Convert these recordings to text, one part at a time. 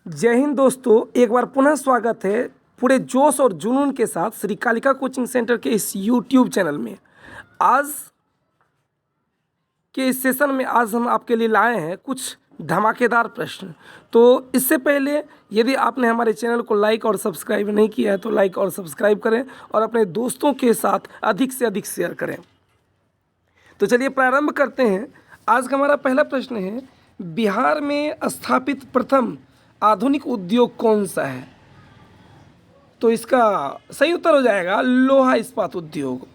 जय हिंद दोस्तों, एक बार पुनः स्वागत है पूरे जोश और जुनून के साथ श्री कालिका कोचिंग सेंटर के इस यूट्यूब चैनल में। आज के इस सेशन में आज हम आपके लिए लाए हैं कुछ धमाकेदार प्रश्न। तो इससे पहले यदि आपने हमारे चैनल को लाइक और सब्सक्राइब नहीं किया है तो लाइक और सब्सक्राइब करें और अपने दोस्तों के साथ अधिक से अधिक शेयर करें। तो चलिए प्रारंभ करते हैं। आज का हमारा पहला प्रश्न है, बिहार में स्थापित प्रथम आधुनिक उद्योग कौन सा है? तो इसका सही उत्तर हो जाएगा लोहा इस्पात उद्योग।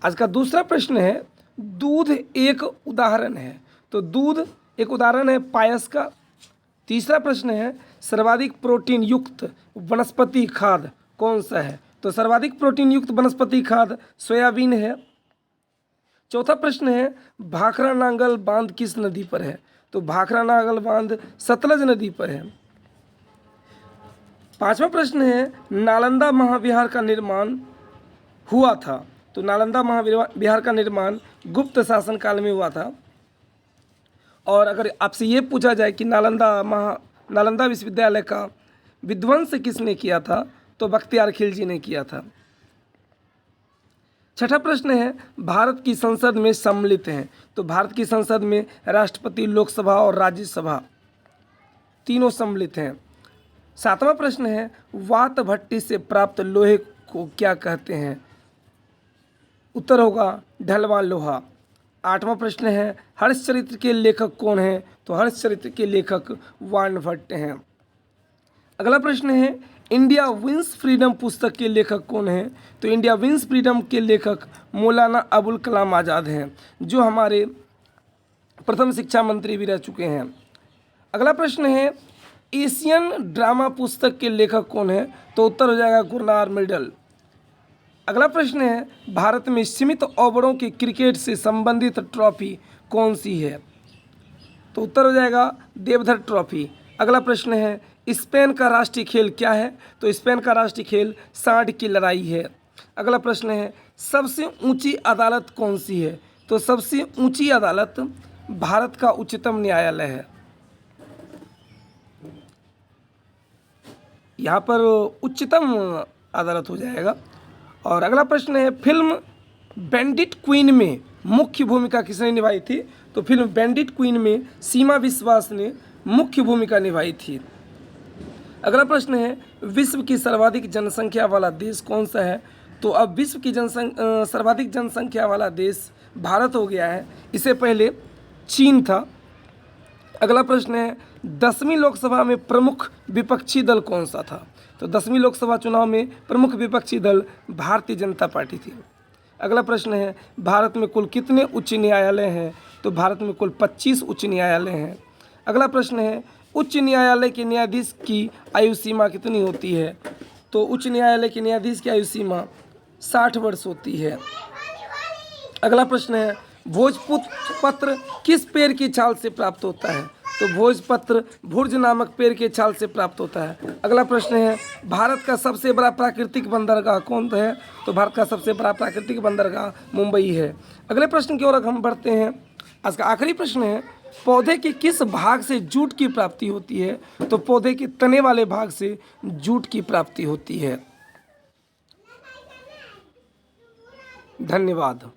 आज का दूसरा प्रश्न है, दूध एक उदाहरण है। तो दूध एक उदाहरण है पायस का। तीसरा प्रश्न है, सर्वाधिक प्रोटीन युक्त वनस्पति खाद्य कौन सा है? तो सर्वाधिक प्रोटीन युक्त वनस्पति खाद्य सोयाबीन है। चौथा प्रश्न है, भाखड़ा नांगल बांध किस नदी पर है? तो भाखड़ा नांगल बांध सतलज नदी पर है। पांचवा प्रश्न है, नालंदा महाविहार का निर्माण हुआ था। तो नालंदा महाविहार का निर्माण गुप्त शासन काल में हुआ था। और अगर आपसे ये पूछा जाए कि नालंदा विश्वविद्यालय का विध्वंस किसने किया था, तो बख्तियार खिलजी ने किया था। छठा प्रश्न है, भारत की संसद में सम्मिलित हैं। तो भारत की संसद में राष्ट्रपति, लोकसभा और राज्यसभा तीनों सम्मिलित हैं। सातवां प्रश्न है, वात भट्टी से प्राप्त लोहे को क्या कहते हैं? उत्तर होगा ढलवां लोहा। आठवां प्रश्न है, हर्षचरित्र के लेखक कौन हैं? तो हर्षचरित्र के लेखक वाणभट्ट हैं। अगला प्रश्न है, इंडिया विंस फ्रीडम पुस्तक के लेखक कौन हैं? तो इंडिया विंस फ्रीडम के लेखक मौलाना अबुल कलाम आज़ाद हैं, जो हमारे प्रथम शिक्षा मंत्री भी रह चुके हैं। अगला प्रश्न है, एशियन ड्रामा पुस्तक के लेखक कौन है? तो उत्तर हो जाएगा गुरनार मिडल। अगला प्रश्न है, भारत में सीमित ओवरों के क्रिकेट से संबंधित ट्रॉफी कौन सी है? तो उत्तर हो जाएगा देवधर ट्रॉफी। अगला प्रश्न है, स्पेन का राष्ट्रीय खेल क्या है? तो स्पेन का राष्ट्रीय खेल सांड की लड़ाई है। अगला प्रश्न है, सबसे ऊंची अदालत कौन सी है? तो सबसे ऊंची अदालत भारत का उच्चतम न्यायालय है। यहाँ पर उच्चतम अदालत हो जाएगा। और अगला प्रश्न है, फिल्म बैंडिट क्वीन में मुख्य भूमिका किसने निभाई थी? तो फिल्म बैंडिट क्वीन में सीमा विश्वास ने मुख्य भूमिका निभाई थी। अगला प्रश्न है, विश्व की सर्वाधिक जनसंख्या वाला देश कौन सा है? तो अब विश्व की सर्वाधिक जनसंख्या वाला देश भारत हो गया है। इससे पहले चीन था। अगला प्रश्न है, 10वीं लोकसभा में प्रमुख विपक्षी दल कौन सा था? तो 10वीं लोकसभा चुनाव में प्रमुख विपक्षी दल भारतीय जनता पार्टी थी। अगला प्रश्न है, भारत में कुल कितने उच्च न्यायालय हैं? तो भारत में कुल 25 उच्च न्यायालय हैं। अगला प्रश्न है, उच्च न्यायालय के न्यायाधीश की आयु सीमा कितनी होती है? तो उच्च न्यायालय के न्यायाधीश की आयु सीमा 60 वर्ष होती है। अगला प्रश्न है, भोजपत्र किस पेड़ की छाल से प्राप्त होता है? तो भोजपत्र भुर्ज नामक पेड़ के छाल से प्राप्त होता है। अगला प्रश्न है, भारत का सबसे बड़ा प्राकृतिक बंदरगाह कौन है? तो भारत का सबसे बड़ा प्राकृतिक बंदरगाह मुंबई है। अगले प्रश्न की ओर हम बढ़ते हैं। आज का आखिरी प्रश्न है, पौधे के किस भाग से जूट की प्राप्ति होती है? तो पौधे के तने वाले भाग से जूट की प्राप्ति होती है। धन्यवाद।